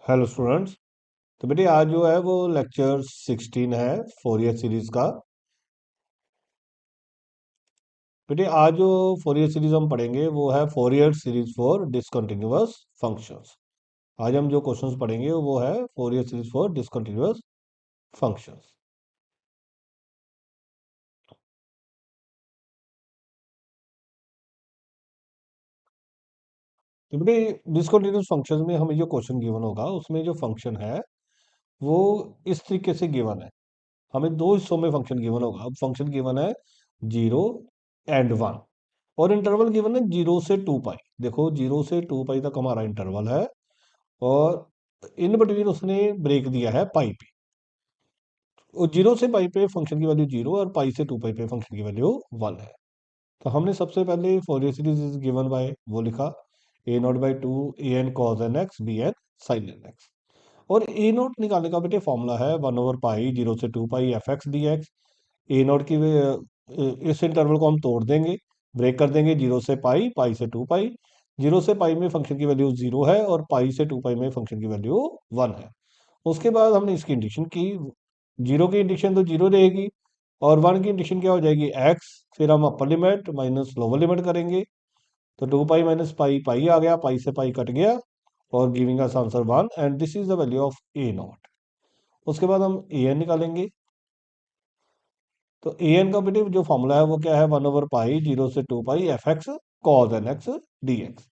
Hello students. तो बेटे आज जो है वो लेक्चर 16 है फोरियर सीरीज का। बेटे आज जो फोरियर सीरीज हम पढ़ेंगे वो है Fourier series for discontinuous functions. आज हम जो क्वेश्चंस पढ़ेंगे वो है Fourier series for discontinuous functions. तो बेटे डिसकंटिन्यूअस फंक्शंस में हमें जो क्वेश्चन गिवन होगा उसमें जो फंक्शन है वो इस तरीके से गिवन है। हमें दो हिस्सों में फंक्शन गिवन होगा। अब फंक्शन गिवन है 0 एंड 1 और इंटरवल गिवन है 0 से 2 पाई। देखो 0 से 2 पाई तक हमारा इंटरवल है और इन बिटवीन उसने ब्रेक दिया है पाई पे। और 0 से पाई पे फंक्शन की वैल्यू 0 और पाई से 2 पाई पे फंक्शन की वैल्यू 1 है। तो हमने सबसे पहले Fourier series is given by वो लिखा a0/2 an cos nx bn sin nx। और ए नोट निकालने का बेटे फॉर्मूला है 1/पाई 0 से 2 pi F x D x. ए नोट की इस इंटरवल को हम तोड़ देंगे, ब्रेक कर देंगे 0 से पाई पाई से 2 पाई। 0 से पाई में फंक्शन की वैल्यू 0 है और पाई से 2 पाई में फंक्शन की वैल्यू 1 है। उसके बाद हमने इसकी इंडिकेशन की। 0 की इंडिकेशन तो 0 रहेगी और 1 की इंडिकेशन क्या हो जाएगी एक्स। फिर हम अपर लिमिट माइनस लोअर लिमिट करेंगे तो 2 पाई माइनस पाई पाई आ गया, पाई से पाई कट गया और giving us answer 1 and this is the value of A not. उसके बाद हम ए एन निकालेंगे। तो ए एन का बेटे जो फॉर्मूला है वो क्या है 1/पाई 0 से 2 pi F x cos N x D x.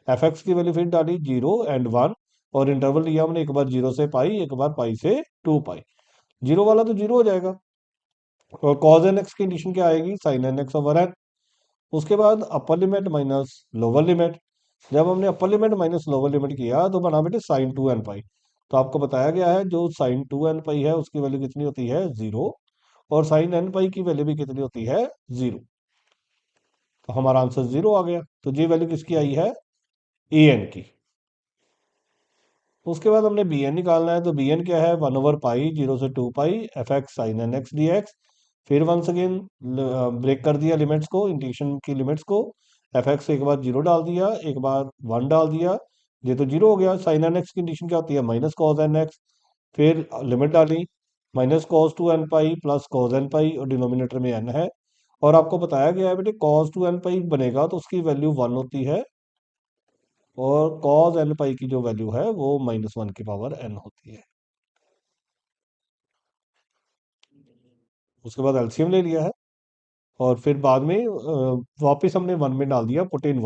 F x की वैल्यू फिर डाली 0 एंड 1 और इंटरवल लिया हमने एक बार 0 से पाई एक बार पाई से 2 पाई। 0 वाला तो 0 हो जाएगा और कॉज एन एक्स की कंडीशन क्या आएगी sine N x over N. उसके बाद upper limit minus lower limit. जब हमने upper limit minus lower limit किया तो बना बेटे साइन 2 n पाई। तो आपको बताया गया है जो साइन 2 n पाई है उसकी वैल्यू कितनी होती है 0 और साइन n पाई की वैल्यू भी कितनी होती है 0। तो हमारा आंसर 0 आ गया। तो ये वैल्यू किसकी आई है ए एन की। उसके बाद हमने बी एन निकालना है। तो बी एन क्या है 1/पाई 0 से 2 pi F x sine N x D x. फिर वंस अगेन ब्रेक कर दिया लिमिट्स को, इंटीग्रेशन की लिमिट्स को। एफ एक्स एक बार 0 डाल दिया एक बार 1 डाल दिया, ये तो 0 हो गया। साइन एन एक्स की कंडीशन क्या होती है माइनस कॉज एन एक्स। फिर लिमिट डाली minus cos 2 n pi plus cos n pi और डिनोमिनेटर में n है। और आपको बताया गया है बेटे कॉस 2 n पाई बनेगा तो उसकी वैल्यू 1 होती है और कॉज एन पाई की जो वैल्यू है वो -1 की पावर n होती है। उसके बाद एलसीएम ले लिया है और फिर बाद में वापस हमने 1 में डाल दिया पुट इन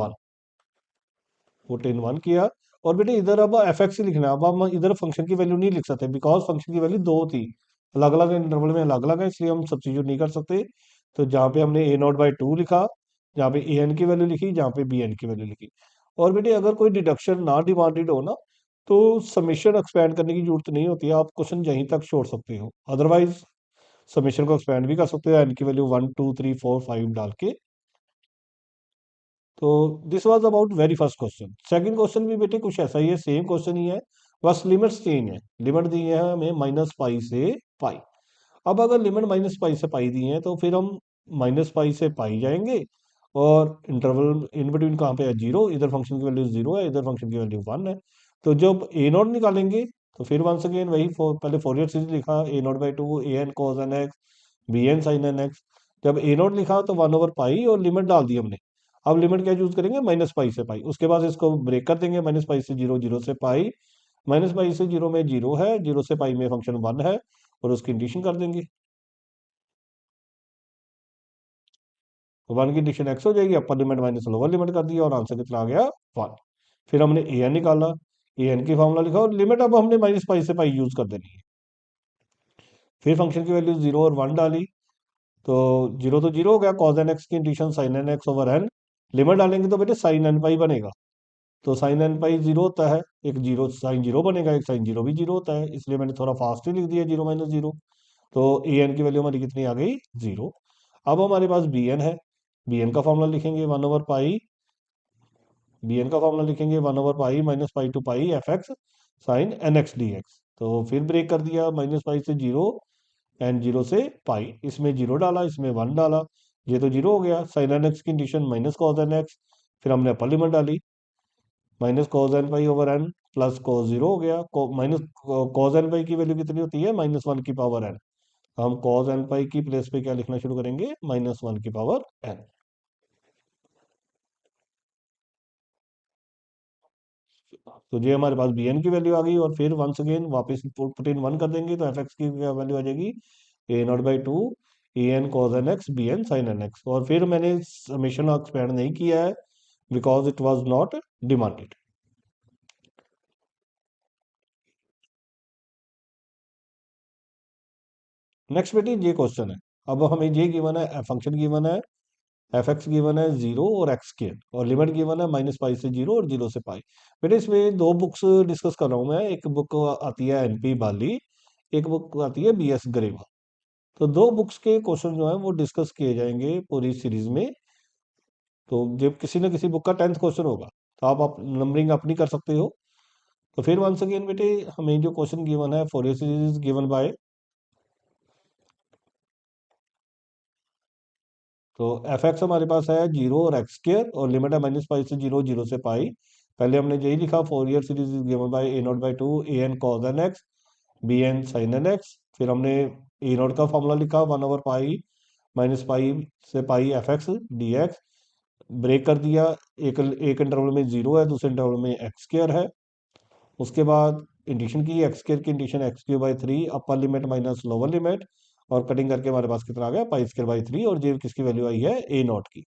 1 किया। और बेटे इधर अब एफ एक्स ही लिखना है। अब हम इधर फंक्शन की वैल्यू नहीं लिख सकते बिकॉज फंक्शन की वैल्यू दो थी, अलग अलग इंटरवल में अलग अलग है, इसलिए हम सब्स्टिट्यूट नहीं कर सकते। तो जहाँ पे हमने a0/2 लिखा, जहाँ पे ए एन की वैल्यू लिखी, जहाँ पे बी एन की वैल्यू लिखी। और बेटे अगर कोई डिडक्शन ना डिमांडेड हो ना तो समीशन एक्सपेंड करने की जरूरत नहीं होती है, आप क्वेश्चन यहीं तक छोड़ सकते हो। अदरवाइज समीशन को एक्सपेंड भी कर सकते हो एन की वैल्यू 1 2 3 4 5 डाल के। तो this was about very first question. Second question भी बेटे कुछ ऐसा ही है, सेम क्वेश्चन ही है, बस लिमिट्स चेंज है। लिमिट दी है हमें -पाई से पाई। अब अगर लिमिट -पाई से पाई दी है तो फिर हम -पाई से पाई जाएंगे और इंटरवल इन बिटवीन कहाँ पे है 0, इधर फंक्शन की वैल्यू 0 है इधर फंक्शन की वैल्यू 1 है। तो जब ए नॉट निकालेंगे तो फिर वंस अगेन वही पहले फोरियर सीरीज लिखा a0/2 a n cos N x b n sine N x. जब ए नॉट लिखा तो 1/पाई और लिमिट डाल दी हमने। अब लिमिट क्या यूज करेंगे -पाई से पाई, उसके बाद इसको ब्रेक कर देंगे -पाई से 0 0 से पाई। -पाई से 0 में 0 है, 0 से पाई में फंक्शन 1 है और उसकी इंडिकेशन कर देंगे। 1 की इंडिकेशन एक्स हो जाएगी, अपर लिमिट माइनस लोअर लिमिट कर दिया और आंसर कितना आ गया 1। फिर हमने ए एन निकाला, ए एन की फॉर्मूला लिखा और लिमिट अब हमने -पाई से पाई यूज कर देनी है। फिर फंक्शन की वैल्यू 0 और 1 डाली तो 0 तो 0 हो गया, कॉज एन एक्स की indication sine N x over N. Limit डालेंगे तो बेटे साइन एन पाई बनेगा। तो साइन एन पाई 0 होता है, एक जीरो साइन 0 बनेगा, एक साइन 0 भी 0 होता है, इसलिए मैंने थोड़ा फास्ट ही लिख दिया 0 - 0। तो ए एन की वैल्यू हमारी कितनी आ गई 0। अब हमारे पास बी एन है। बी एन का फॉर्मूला लिखेंगे 1/पाई। बी एन का फॉर्मूला लिखेंगे 1/पाई -पाई to pi F x sine N x D X. तो फिर ब्रेक कर दिया -पाई से 0 एंड 0 से पाई। इसमें 0 डाला इसमें 1 डाला, ये तो 0 हो गया। साइन एन एक्स की condition minus cos N x. फिर हमने अपर लिमिट डाली -cos n पाई ओवर n प्लस cos 0 हो गया, माइनस cos n पाई की वैल्यू कितनी होती है, -1 की पावर n। हम cos n पाई की प्लेस पे क्या लिखना शुरू करेंगे, -1 की पावर n। तो ये हमारे पास bn की वैल्यू आ गई, और फिर वंस अगेन वापस पुट इन 1 कर देंगे, तो fx की क्या वैल्यू आ जाएगी, a0/2 an cos nx bn sin nx। और फिर मैंने समेशन एक्सपेंड नहीं किया है, because it was not demanded. Next बेटी ये क्वेश्चन है। अब हमें ये गिवन है, फंक्शन गिवन है, एफ एक्स गिवन है 0 और एक्स स्केयर, और लिमिट गिवन है -पाई से 0 और 0 से पाई। बेटे इसमें दो बुक्स डिस्कस कर रहा हूँ मैं, एक बुक आती है एनपी बाली, एक बुक आती है बीएस गरेवा। तो दो बुक्स के क्वेश्चन जो है वो डिस्कस किए जाएंगे पूरी सीरीज में। तो जब किसी न किसी बुक का 10th क्वेश्चन होगा, तो आप नंबरिंग अपनी कर सकते हो। तो फिर वंस अगेन बेटे, हमें जो क्वेश्चन गिवन है, फोरियर सीरीज गिवन बाय, तो एफ एक्स हमारे पास है 0 और एक्स स्केयर, और लिमिट है -पाई से 0, 0 से पाई। पहले हमने यही लिखा, Fourier series is given by a0/2 an cos n x bn sin n x। फिर हमने a0 का फॉर्मूला लिखा, 1/पाई -पाई से pi F x D x. Break कर दिया, एक एक इंटरवल में 0 है, दूसरे इंटरवल में एक्स स्केयर है। उसके बाद इंटीग्रेशन की, एक्स स्केयर की integration x³ by 3 upper limit minus lower limit, और कटिंग करके हमारे पास कितना आ गया, पाई² by 3, और ये किसकी वैल्यू आई है, a0 की।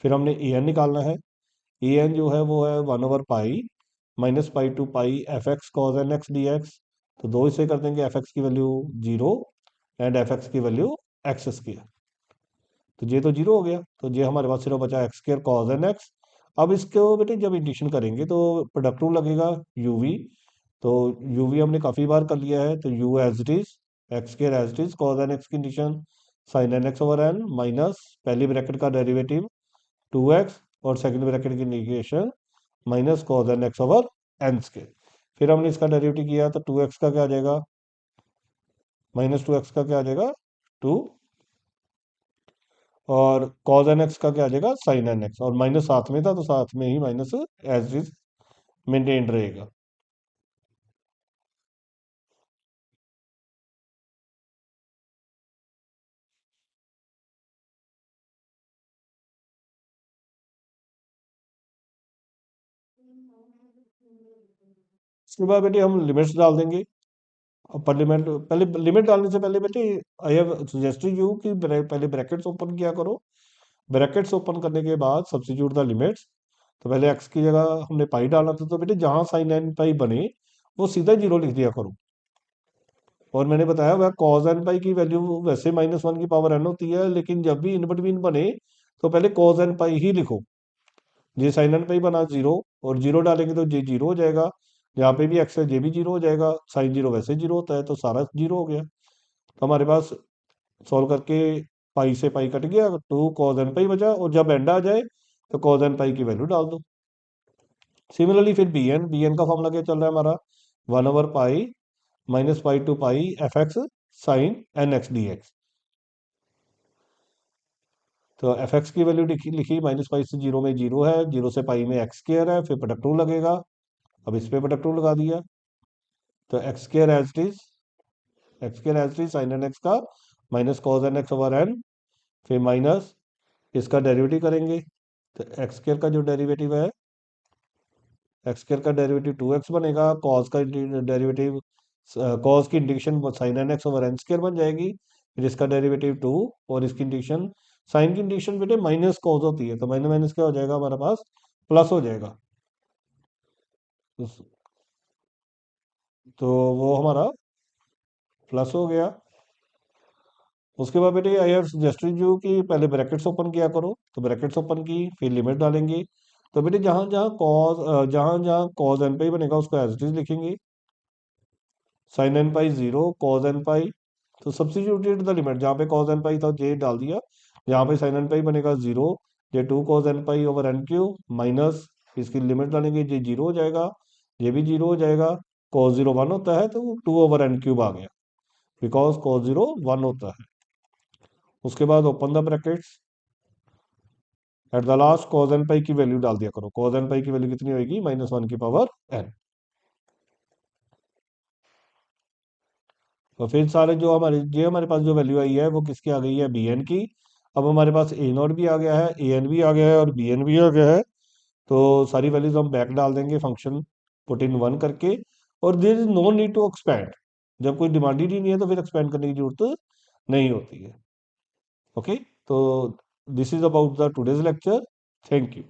फिर हमने ए एन निकालना है। ए एन जो है वो है 1/पाई -पाई to pi F x cos N x D X. तो दो हिस्से कर देंगे, एफ एक्स की वैल्यू 0 एंड एफ एक्स की वैल्यू एक्स स्क्र। तो ये तो 0 हो गया, तो ये हमारे पास सिर्फ बचा x² cos n x। अब इसको बेटे जब इंटीग्रेशन करेंगे तो प्रोडक्ट रूल लगेगा, यूवी। तो यूवी हमने काफी बार कर लिया है, तो U as it is, x² as it is cos n x की integration sin n x over n minus पहली ब्रैकेट का डेरिवेटिव 2x, और सेकंड ब्रैकेट की integration minus cos n x over n square. फिर हमने इसका derivative किया, तो 2x का क्या आ जाएगा, -2x का क्या आ जाएगा, 2, और cos एन एक्स का क्या आ जाएगा, साइन एन एक्स, और माइनस साथ में था तो साथ में ही माइनस एज इज मेंटेन रहेगा। उसके बाद बेटे हम लिमिट्स डाल देंगे। अपर लिमिट, पहले लिमिट डालने से पहले बेटे, आई हैव सजेस्टेड यू कि पहले ब्रैकेट्स ओपन किया करो। ब्रैकेट्स ओपन करने के बाद सब्स्टिट्यूट द लिमिट्स। तो पहले एक्स की जगह हमने पाई डालना था, तो बेटे जहां साइन एन पाई बने वो सीधा 0 लिख दिया करो। और मैंने बताया वह cos n पाई की वैल्यू वैसे -1 की पावर n होती है, लेकिन जब भी इन बिटवीन बने तो पहले cos n पाई ही लिखो। ये साइन एन पाई बना 0, और 0 डालेंगे तो ये 0 हो जाएगा। यहाँ पे भी एक्स है, ये भी 0 हो जाएगा, साइन 0 वैसे 0 होता है, तो सारा 0 हो गया। तो हमारे पास सॉल्व करके पाई से पाई कट गया, 2 cos n पाई बचा, और जब एंड आ जाए तो cos n पाई की वैल्यू डाल दो। सिमिलरली फिर bn का फॉर्मूला क्या चल रहा है हमारा, 1/पाई -पाई to pi F x sine N x D X. तो एफ एक्स की वैल्यू लिखी लिखी, -पाई से 0 में 0 है, 0 से पाई में एक्स स्क्र है, फिर प्रोडक्ट रूल लगेगा। अब इस पे प्रोडक्ट रूल लगा दिया, तो x square as it is sine N x का minus cos N x over n, फिर माइनस इसका डेरिवेटिव करेंगे। तो एक्स स्क्र का जो डेरिवेटिव है, एक्स स्क्र का डेरिवेटिव 2x बनेगा, कॉस का डेरिवेटिव, कॉस की integration sine N x over N square बन जाएगी, फिर इसका डेरिवेटिव 2, और इसकी इंटीग्रेशन, साइन की इंटीग्रेशन बेटे माइनस कॉस होती है, तो माइनस माइनस क्या हो जाएगा हमारे पास, प्लस हो जाएगा। तो वो हमारा प्लस हो गया। उसके बाद बेटे आई हैव सजेस्टेड यू कि पहले ब्रैकेट्स ओपन किया करो। तो ब्रैकेट्स ओपन की, फिर लिमिट डालेंगे। तो बेटे जहां जहां कॉज एन पाई बनेगा उसको एज इट इज लिखेंगे, साइन एन पाई 0, कॉज एन पाई। तो सब्स्टिट्यूटेड द लिमिट, जहाँ पे कॉज एन पाई था जे डाल दिया, यहाँ पे साइन एन पाई बनेगा 0, ये 2 cos n पाई ओवर एन क्यू, माइनस इसकी लिमिट डालेंगे, ये 0 हो जाएगा, ये भी 0 हो जाएगा। cos 0 1 होता है, तो 2/n³ आ गया, बिकॉज cos 0 1 होता है। उसके बाद open the brackets, at the last cos n पाई की वैल्यू डाल दिया करो। cos n पाई की वैल्यू कितनी होगी, -1 की पावर n। और फिर सारे जो हमारे पास जो वैल्यू आई है वो किसकी आ गई है, बी एन की। अब हमारे पास ए नॉट भी आ गया है, ए एन भी आ गया है और बी एन भी आ गया है। तो सारी वैल्यूज हम बैक डाल देंगे फंक्शन पुट इन वन करके। और there is no need to expand. जब कोई डिमांड ही नहीं है तो फिर एक्सपैंड करने की जरूरत नहीं होती है। ओके, तो this is about the today's lecture. Thank you.